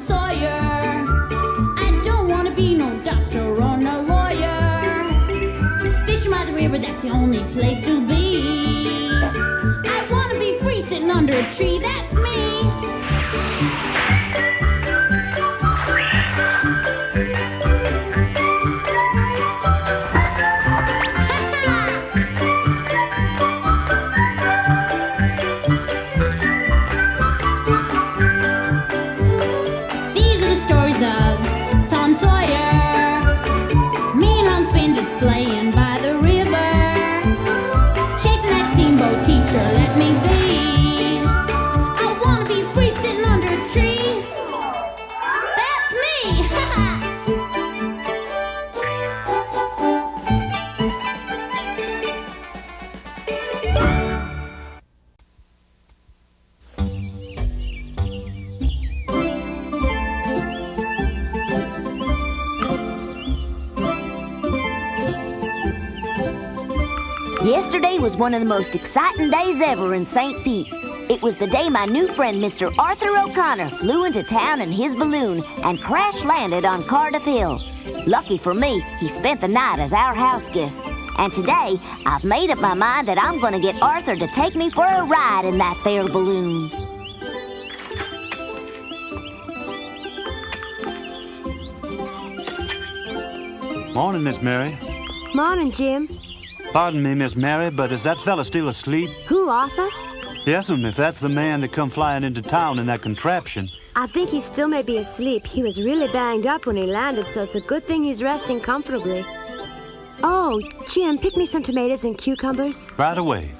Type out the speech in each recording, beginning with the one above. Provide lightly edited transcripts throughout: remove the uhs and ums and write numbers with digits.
Sawyer. I don't want to be no doctor or no lawyer. Fishing by the river, that's the only place to be. I want to be free sitting under a tree, that's me. Sawyer, me and Huck Finn just playing by the river, chasing that steamboat teacher, let me be. I wanna be free sitting under a tree. That's me. Yesterday was one of the most exciting days ever in St. Pete. It was the day my new friend, Mr. Arthur O'Connor, flew into town in his balloon and crash-landed on Cardiff Hill. Lucky for me, he spent the night as our house guest. And today, I've made up my mind that I'm going to get Arthur to take me for a ride in that there balloon. Morning, Miss Mary. Morning, Jim. Pardon me, Miss Mary, but is that fella still asleep? Who, Arthur? Yes'm, if that's the man that come flying into town in that contraption. I think he still may be asleep. He was really banged up when he landed, so it's a good thing he's resting comfortably. Oh, Jim, pick me some tomatoes and cucumbers. Right away.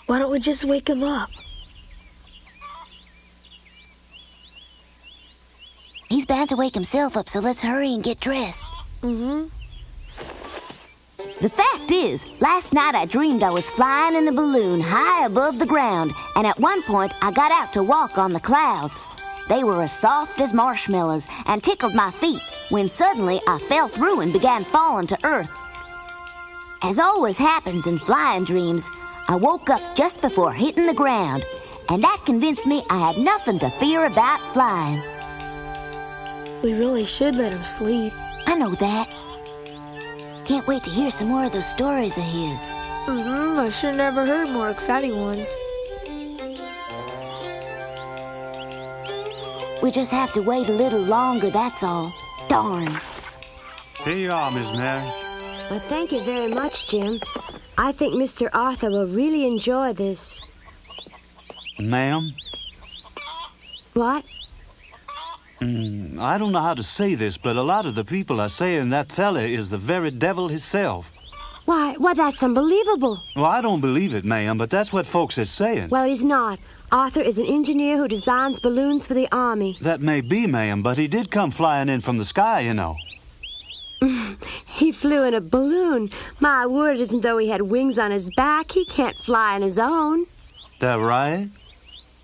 Why don't we just wake him up? He's bound to wake himself up, so let's hurry and get dressed. Mm-hmm. The fact is, last night I dreamed I was flying in a balloon high above the ground, and at one point I got out to walk on the clouds. They were as soft as marshmallows and tickled my feet when suddenly I fell through and began falling to earth. As always happens in flying dreams, I woke up just before hitting the ground, and that convinced me I had nothing to fear about flying. We really should let him sleep. I know that. Can't wait to hear some more of those stories of his. Mm-hmm. I sure never heard more exciting ones. We just have to wait a little longer, that's all. Darn. Here you are, Miss Mary. Well, thank you very much, Jim. I think Mr. Arthur will really enjoy this. Ma'am? What? I don't know how to say this, but a lot of the people are saying that fella is the very devil himself. Why, that's unbelievable. Well, I don't believe it, ma'am, but that's what folks is saying. Well, he's not. Arthur is an engineer who designs balloons for the Army. That may be, ma'am, but he did come flying in from the sky, you know. He flew in a balloon. My word, it isn't though he had wings on his back. He can't fly on his own. That right?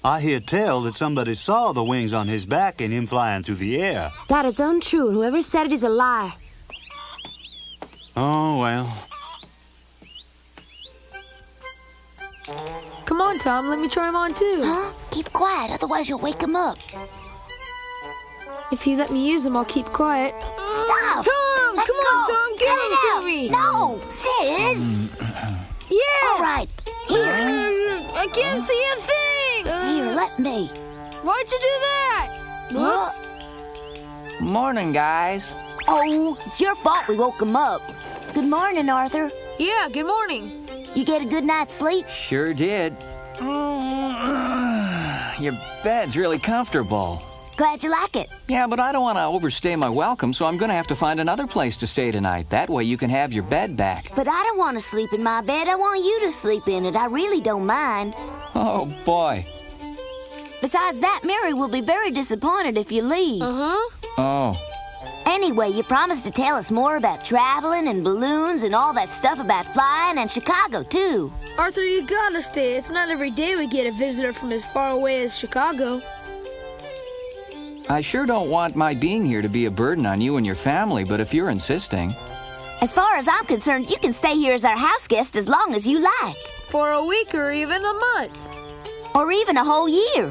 I hear tell that somebody saw the wings on his back and him flying through the air. That is untrue, and whoever said it is a liar. Oh, well. Come on, Tom, let me try him on too. Huh? Keep quiet, otherwise you'll wake him up. If you let me use him, I'll keep quiet. Stop! Tom, Let come go. on, Tom, give Cut him it to out. me. No, Sid! Yes! All right, here. I can't see a thing! Here, let me. Why'd you do that? Whoops. Morning, guys. Oh, it's your fault we woke him up. Good morning, Arthur. Yeah, good morning. You get a good night's sleep? Sure did. Your bed's really comfortable. Glad you like it. Yeah, but I don't want to overstay my welcome, so I'm going to have to find another place to stay tonight. That way you can have your bed back. But I don't want to sleep in my bed. I want you to sleep in it. I really don't mind. Oh, boy. Besides that, Mary will be very disappointed if you leave. Uh-huh. Oh. Anyway, you promised to tell us more about traveling and balloons and all that stuff about flying and Chicago, too. Arthur, you gotta stay. It's not every day we get a visitor from as far away as Chicago. I sure don't want my being here to be a burden on you and your family, but if you're insisting... As far as I'm concerned, you can stay here as our house guest as long as you like. For a week or even a month. Or even a whole year.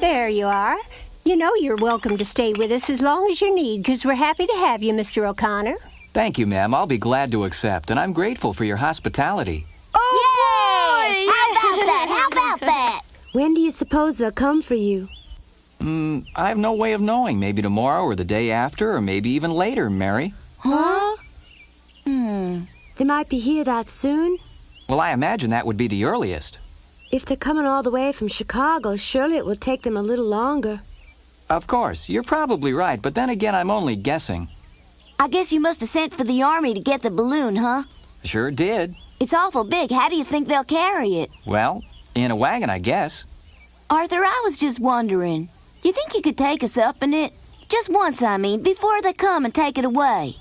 There you are. You know you're welcome to stay with us as long as you need, because we're happy to have you, Mr. O'Connor. Thank you, ma'am. I'll be glad to accept, and I'm grateful for your hospitality. Oh, yay! boy! How about that? How about that? When do you suppose they'll come for you? I have no way of knowing. Maybe tomorrow or the day after, or maybe even later, Mary. Huh? They might be here that soon. Well, I imagine that would be the earliest. If they're coming all the way from Chicago, surely it will take them a little longer. Of course, you're probably right, but then again, I'm only guessing. I guess you must have sent for the army to get the balloon, huh? Sure did. It's awful big. How do you think they'll carry it? Well, in a wagon, I guess. Arthur, I was just wondering. Do you think you could take us up in it? Just once, I mean, before they come and take it away.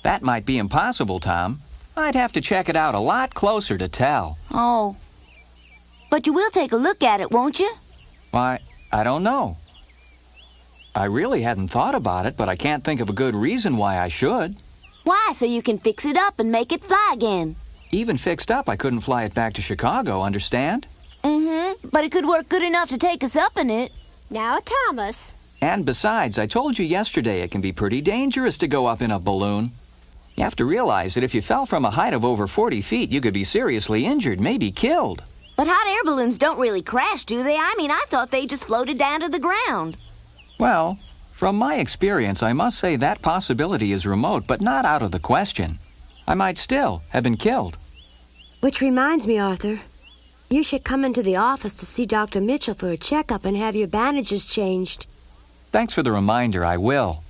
That might be impossible, Tom. I'd have to check it out a lot closer to tell. Oh. But you will take a look at it, won't you? Why, I don't know. I really hadn't thought about it, but I can't think of a good reason why I should. Why? So you can fix it up and make it fly again. Even fixed up, I couldn't fly it back to Chicago, understand? But it could work good enough to take us up in it. Now, Thomas. And besides, I told you yesterday it can be pretty dangerous to go up in a balloon. You have to realize that if you fell from a height of over 40 feet, you could be seriously injured, maybe killed. But hot air balloons don't really crash, do they? I mean, I thought they just floated down to the ground. Well, from my experience, I must say that possibility is remote, but not out of the question. I might still have been killed. Which reminds me, Arthur. You should come into the office to see Dr. Mitchell for a checkup and have your bandages changed. Thanks for the reminder, I will.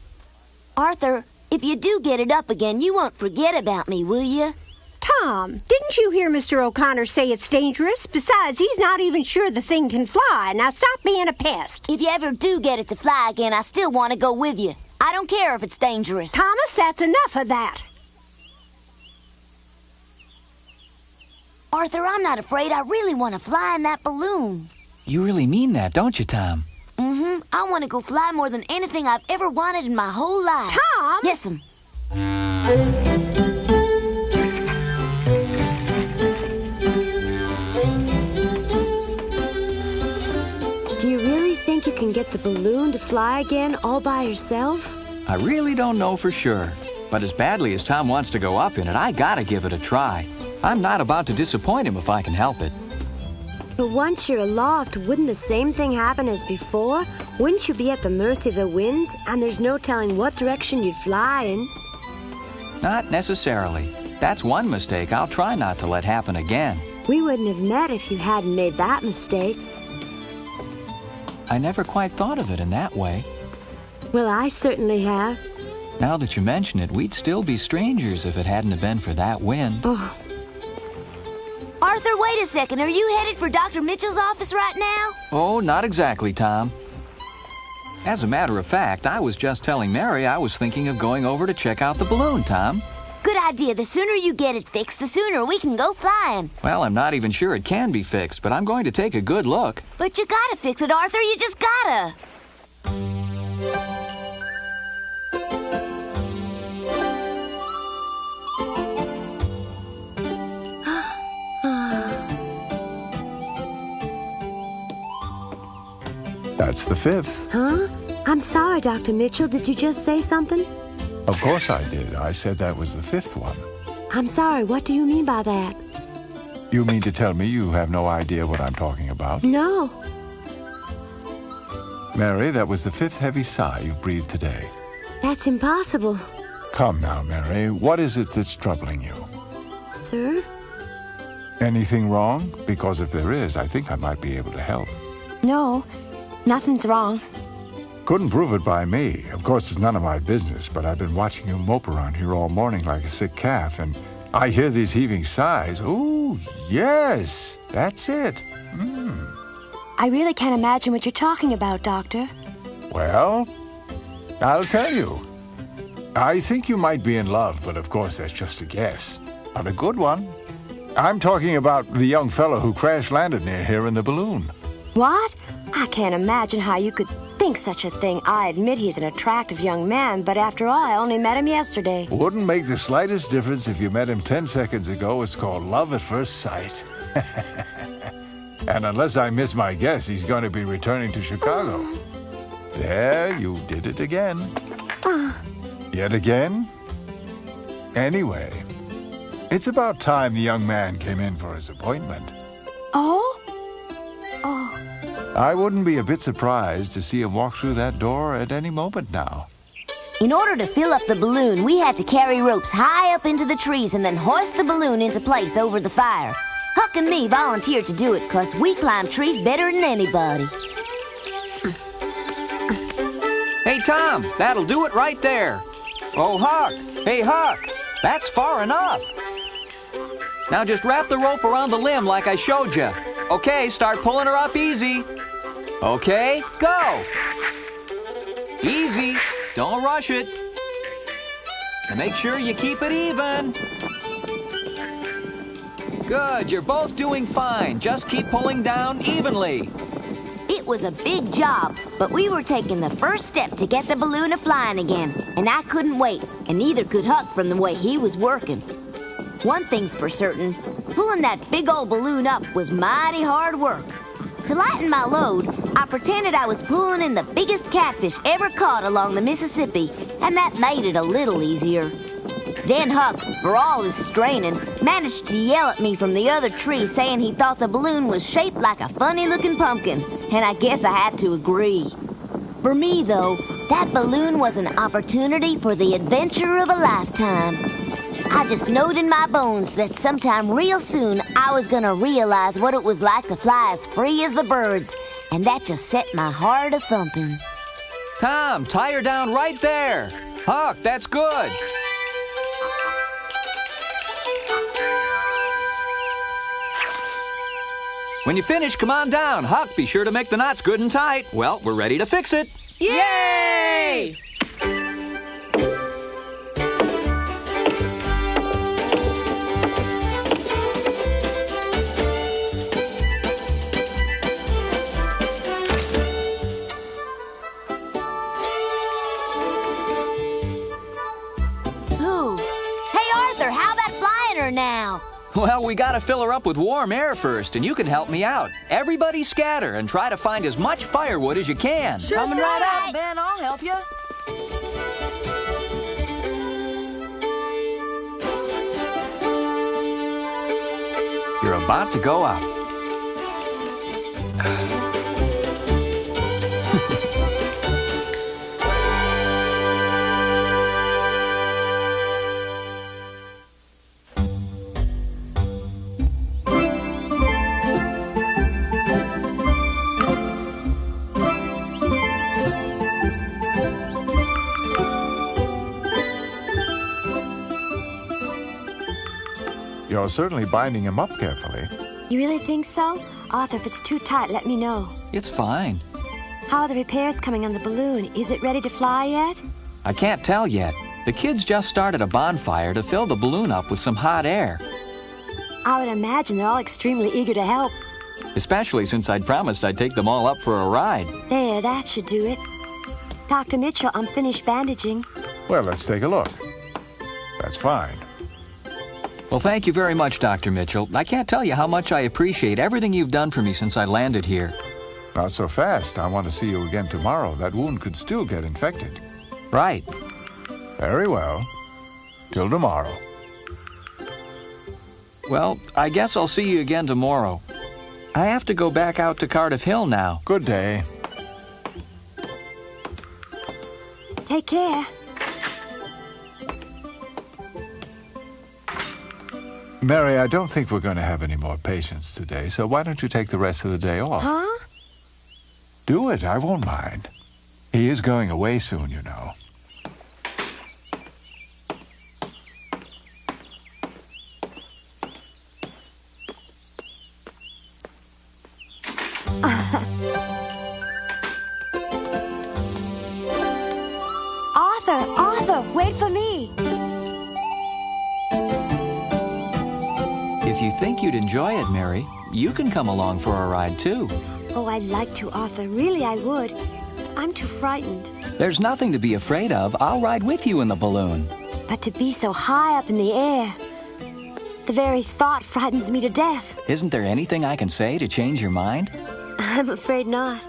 Arthur, if you do get it up again, you won't forget about me, will you? Tom, didn't you hear Mr. O'Connor say it's dangerous? Besides, he's not even sure the thing can fly. Now stop being a pest. If you ever do get it to fly again, I still want to go with you. I don't care if it's dangerous. Thomas, that's enough of that. Arthur, I'm not afraid. I really want to fly in that balloon. You really mean that, don't you, Tom? I want to go fly more than anything I've ever wanted in my whole life. Tom! Yes'm. Do you really think you can get the balloon to fly again all by yourself? I really don't know for sure. But as badly as Tom wants to go up in it, I gotta give it a try. I'm not about to disappoint him if I can help it. But once you're aloft, wouldn't the same thing happen as before? Wouldn't you be at the mercy of the winds, and there's no telling what direction you'd fly in? Not necessarily. That's one mistake I'll try not to let happen again. We wouldn't have met if you hadn't made that mistake. I never quite thought of it in that way. Well, I certainly have. Now that you mention it, we'd still be strangers if it hadn't have been for that wind. Oh, Arthur, wait a second. Are you headed for Dr. Mitchell's office right now? Oh, not exactly, Tom. As a matter of fact, I was just telling Mary I was thinking of going over to check out the balloon, Tom. Good idea. The sooner you get it fixed, the sooner we can go flying. Well, I'm not even sure it can be fixed, but I'm going to take a good look. But you gotta fix it, Arthur. You just gotta. That's the fifth. huh? I'm sorry, Dr. Mitchell. Did you just say something? Of course I did. I said that was the fifth one. I'm sorry. What do you mean by that? You mean to tell me you have no idea what I'm talking about? No. Mary, that was the fifth heavy sigh you've breathed today. That's impossible. Come now, Mary. What is it that's troubling you? Sir? Anything wrong? Because if there is, I think I might be able to help. No. Nothing's wrong. Couldn't prove it by me. Of course, it's none of my business, but I've been watching you mope around here all morning like a sick calf, and I hear these heaving sighs. Ooh, yes, that's it. I really can't imagine what you're talking about, Doctor. Well, I'll tell you. I think you might be in love, but of course that's just a guess. Not a good one. I'm talking about the young fellow who crash landed near here in the balloon. What? I can't imagine how you could... think such a thing. I admit he's an attractive young man, but after all, I only met him yesterday. Wouldn't make the slightest difference if you met him 10 seconds ago. It's called love at first sight. And unless I miss my guess, he's going to be returning to Chicago. There, you did it again. Yet again? Anyway, it's about time the young man came in for his appointment. Oh? I wouldn't be a bit surprised to see him walk through that door at any moment now. In order to fill up the balloon, we had to carry ropes high up into the trees and then hoist the balloon into place over the fire. Huck and me volunteered to do it because we climb trees better than anybody. Hey, Tom, that'll do it right there. Oh, Huck. Hey, Huck. That's far enough. Now just wrap the rope around the limb like I showed you. Okay, start pulling her up easy. Okay, go. Easy. Don't rush it. And make sure you keep it even. Good, you're both doing fine. Just keep pulling down evenly. It was a big job, but we were taking the first step to get the balloon a-flying again, and I couldn't wait, and neither could Huck from the way he was working. One thing's for certain, pulling that big old balloon up was mighty hard work. To lighten my load, I pretended I was pulling in the biggest catfish ever caught along the Mississippi, and that made it a little easier. Then Huck, for all his straining, managed to yell at me from the other tree saying he thought the balloon was shaped like a funny-looking pumpkin, and I guess I had to agree. For me, though, that balloon was an opportunity for the adventure of a lifetime. I just knowed in my bones that sometime real soon I was gonna realize what it was like to fly as free as the birds, and that just set my heart a-thumping. Tom, tie her down right there. Huck, that's good. When you finish, come on down. Huck, be sure to make the knots good and tight. Well, we're ready to fix it. Yay! Ooh. Hey, Arthur, how about flying her now? Well, we gotta fill her up with warm air first, and you can help me out. Everybody scatter and try to find as much firewood as you can. Sure Coming right up, Ben, I'll help you. You're about to go up. You're certainly binding him up carefully. You really think so? Arthur, if it's too tight, let me know. It's fine. How are the repairs coming on the balloon? Is it ready to fly yet? I can't tell yet. The kids just started a bonfire to fill the balloon up with some hot air. I would imagine they're all extremely eager to help. Especially since I'd promised I'd take them all up for a ride. There, that should do it. Dr. Mitchell, I'm finished bandaging. Well, let's take a look. That's fine. Well, thank you very much, Dr. Mitchell. I can't tell you how much I appreciate everything you've done for me since I landed here. Not so fast. I want to see you again tomorrow. That wound could still get infected. Right. Very well. Till tomorrow. Well, I guess I'll see you again tomorrow. I have to go back out to Cardiff Hill now. Good day. Take care. Mary, I don't think we're going to have any more patients today, so why don't you take the rest of the day off? Huh? Do it. I won't mind. He is going away soon, you know. Arthur, wait for me. If you think you'd enjoy it, Mary, you can come along for a ride, too. Oh, I'd like to, Arthur. Really, I would. I'm too frightened. There's nothing to be afraid of. I'll ride with you in the balloon. But to be so high up in the air, the very thought frightens me to death. Isn't there anything I can say to change your mind? I'm afraid not.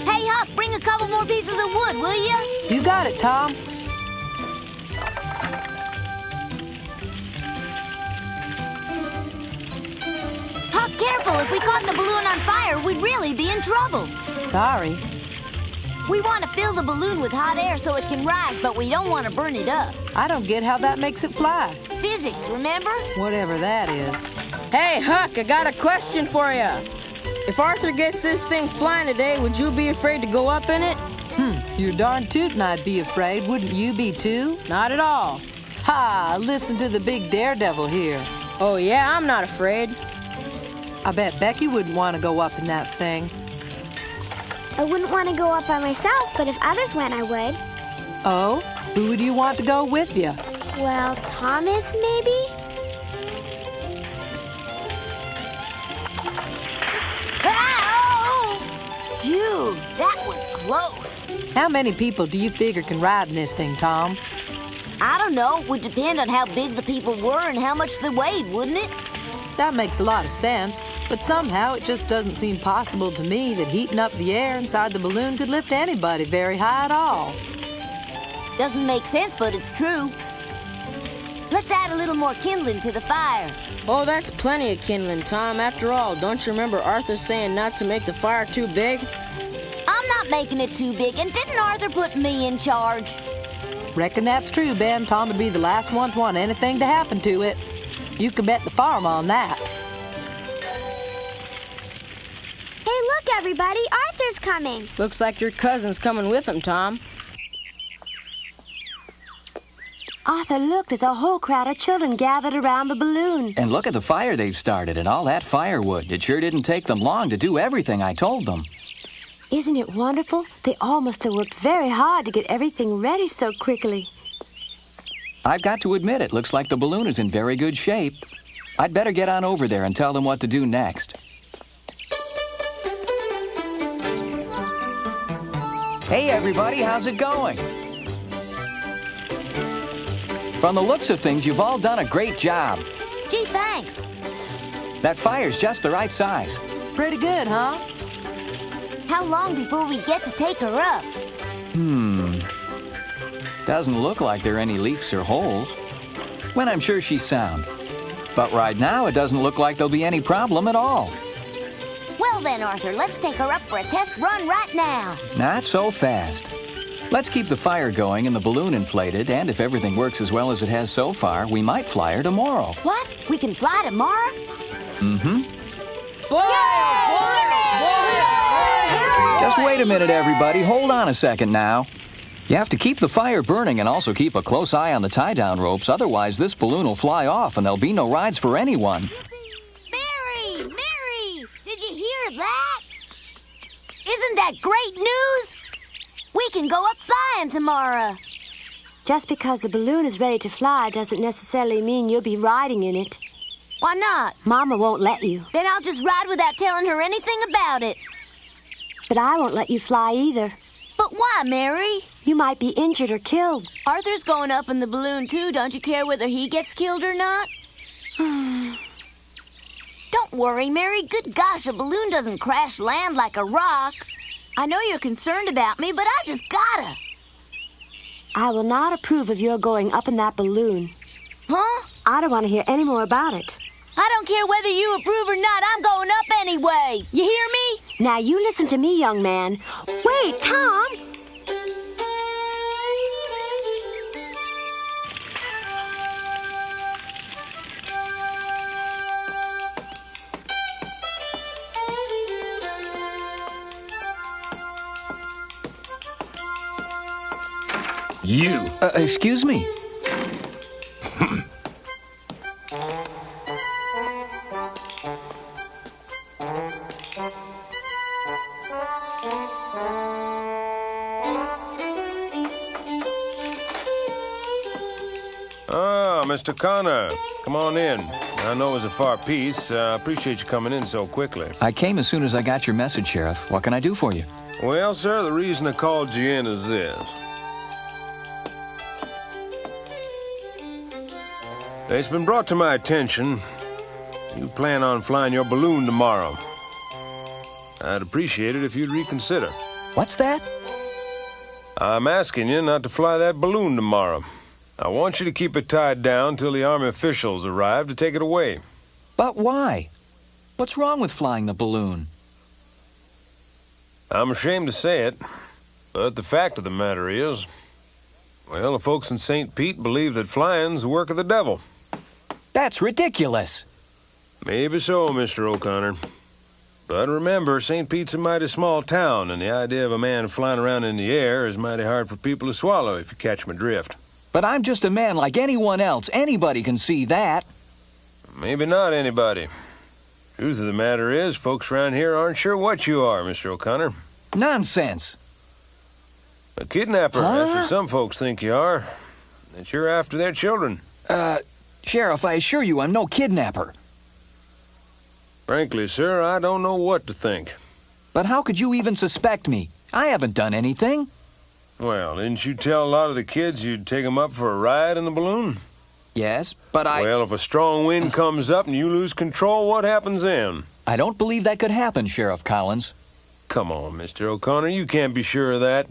Hey, Huck, bring a couple more pieces of wood, will you? You got it, Tom. Huck, careful. If we caught the balloon on fire, we'd really be in trouble. Sorry. We want to fill the balloon with hot air so it can rise, but we don't want to burn it up. I don't get how that makes it fly. Physics, remember? Whatever that is. Hey, Huck, I got a question for you. If Arthur gets this thing flying today, would you be afraid to go up in it? You're darn tootin' I'd be afraid. Wouldn't you be too? Not at all. Ha! Listen to the big daredevil here. Oh, yeah, I'm not afraid. I bet Becky wouldn't want to go up in that thing. I wouldn't want to go up by myself, but if others went, I would. Oh? Who would you want to go with you? Well, Thomas, maybe? Ow! Phew, that was close. How many people do you figure can ride in this thing, Tom? I don't know. It would depend on how big the people were and how much they weighed, wouldn't it? That makes a lot of sense, but somehow it just doesn't seem possible to me that heating up the air inside the balloon could lift anybody very high at all. Doesn't make sense, but it's true. Let's add a little more kindling to the fire. Oh, that's plenty of kindling, Tom. After all, don't you remember Arthur saying not to make the fire too big? I'm not making it too big, and didn't Arthur put me in charge? Reckon that's true, Ben. Tom would be the last one to want anything to happen to it. You can bet the farm on that. Hey, look, everybody, Arthur's coming. Looks like your cousin's coming with him, Tom. Arthur, look, there's a whole crowd of children gathered around the balloon. And look at the fire they've started and all that firewood. It sure didn't take them long to do everything I told them. Isn't it wonderful? They all must have worked very hard to get everything ready so quickly. I've got to admit, it looks like the balloon is in very good shape. I'd better get on over there and tell them what to do next. Hey, everybody, how's it going? From the looks of things, you've all done a great job. Gee, thanks. That fire's just the right size. Pretty good, huh? How long before we get to take her up? Doesn't look like there are any leaks or holes. When I'm sure she's sound. But right now, it doesn't look like there'll be any problem at all. Well then, Arthur, let's take her up for a test run right now. Not so fast. Let's keep the fire going and the balloon inflated, and if everything works as well as it has so far, we might fly her tomorrow. What? We can fly tomorrow? Just wait a minute, everybody. Hold on a second now. You have to keep the fire burning and also keep a close eye on the tie-down ropes. Otherwise, this balloon will fly off and there'll be no rides for anyone. Mary! Mary! Did you hear that? Isn't that great news? We can go up flying tomorrow. Just because the balloon is ready to fly doesn't necessarily mean you'll be riding in it. Why not? Mama won't let you. Then I'll just ride without telling her anything about it. But I won't let you fly either. But why, Mary? You might be injured or killed. Arthur's going up in the balloon, too. Don't you care whether he gets killed or not? Don't worry, Mary. Good gosh, a balloon doesn't crash land like a rock. I know you're concerned about me, but I just gotta. I will not approve of your going up in that balloon. Huh? I don't want to hear any more about it. I don't care whether you approve or not. I'm going up anyway. You hear me? Now you listen to me, young man. Wait, Tom! You. Excuse me. Ah, Mr. Connor. Come on in. I know it was a far piece. I appreciate you coming in so quickly. I came as soon as I got your message, Sheriff. What can I do for you? Well, sir, the reason I called you in is this. It's been brought to my attention you plan on flying your balloon tomorrow. I'd appreciate it if you'd reconsider. What's that? I'm asking you not to fly that balloon tomorrow. I want you to keep it tied down till the Army officials arrive to take it away. But why? What's wrong with flying the balloon? I'm ashamed to say it, but the fact of the matter is, well, the folks in St. Pete believe that flying's the work of the devil. That's ridiculous. Maybe so, Mr. O'Connor. But remember, St. Pete's a mighty small town, and the idea of a man flying around in the air is mighty hard for people to swallow, if you catch my drift. But I'm just a man like anyone else. Anybody can see that. Maybe not anybody. Truth of the matter is, folks around here aren't sure what you are, Mr. O'Connor. Nonsense. A kidnapper, that's what some folks think you are. That you're after their children. Sheriff, I assure you I'm no kidnapper. Frankly, sir, I don't know what to think. But how could you even suspect me? I haven't done anything. Well, didn't you tell a lot of the kids you'd take them up for a ride in the balloon? Yes, but Well, if a strong wind comes up and you lose control, what happens then? I don't believe that could happen, Sheriff Collins. Come on, Mr. O'Connor, you can't be sure of that.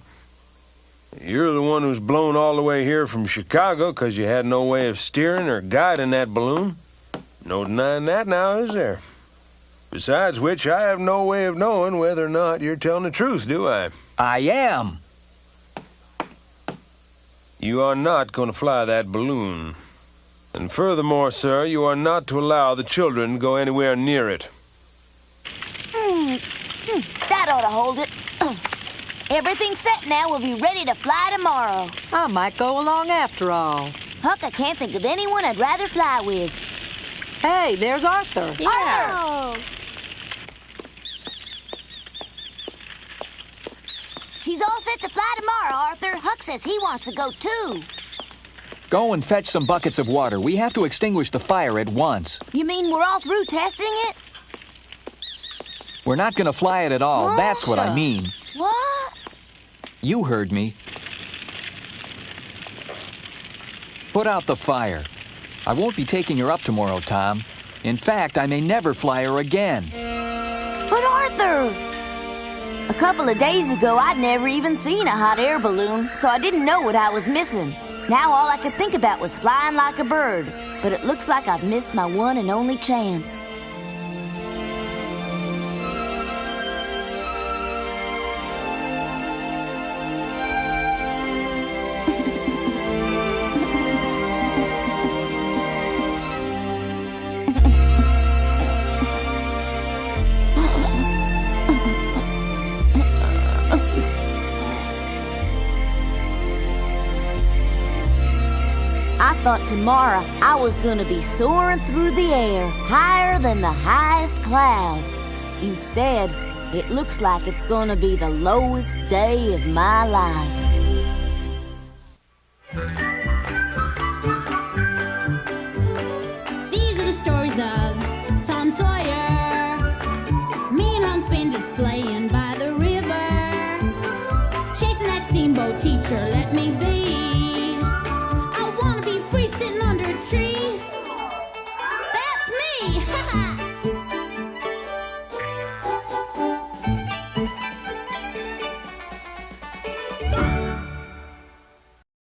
You're the one who's blown all the way here from Chicago because you had no way of steering or guiding that balloon. No denying that now, is there? Besides which, I have no way of knowing whether or not you're telling the truth, do I? I am. You are not going to fly that balloon. And furthermore, sir, you are not to allow the children to go anywhere near it. That ought to hold it. Everything's set now. We'll be ready to fly tomorrow. I might go along after all. Huck, I can't think of anyone I'd rather fly with. Hey, there's Arthur. Arthur! She's all set to fly tomorrow, Arthur. Huck says he wants to go too. Go and fetch some buckets of water. We have to extinguish the fire at once. You mean we're all through testing it? We're not going to fly it at all. That's what I mean. What? You heard me. Put out the fire. I won't be taking her up tomorrow, Tom. In fact, I may never fly her again. But Arthur! A couple of days ago, I'd never even seen a hot air balloon, so I didn't know what I was missing. Now all I could think about was flying like a bird, but it looks like I've missed my one and only chance. I thought tomorrow I was gonna be soaring through the air, higher than the highest cloud. Instead, it looks like it's gonna be the lowest day of my life. These are the stories of Tom Sawyer. Me and Huck Finn just playing by the river, chasing that steamboat teacher, let me be. I wanna be free sitting under a tree. That's me!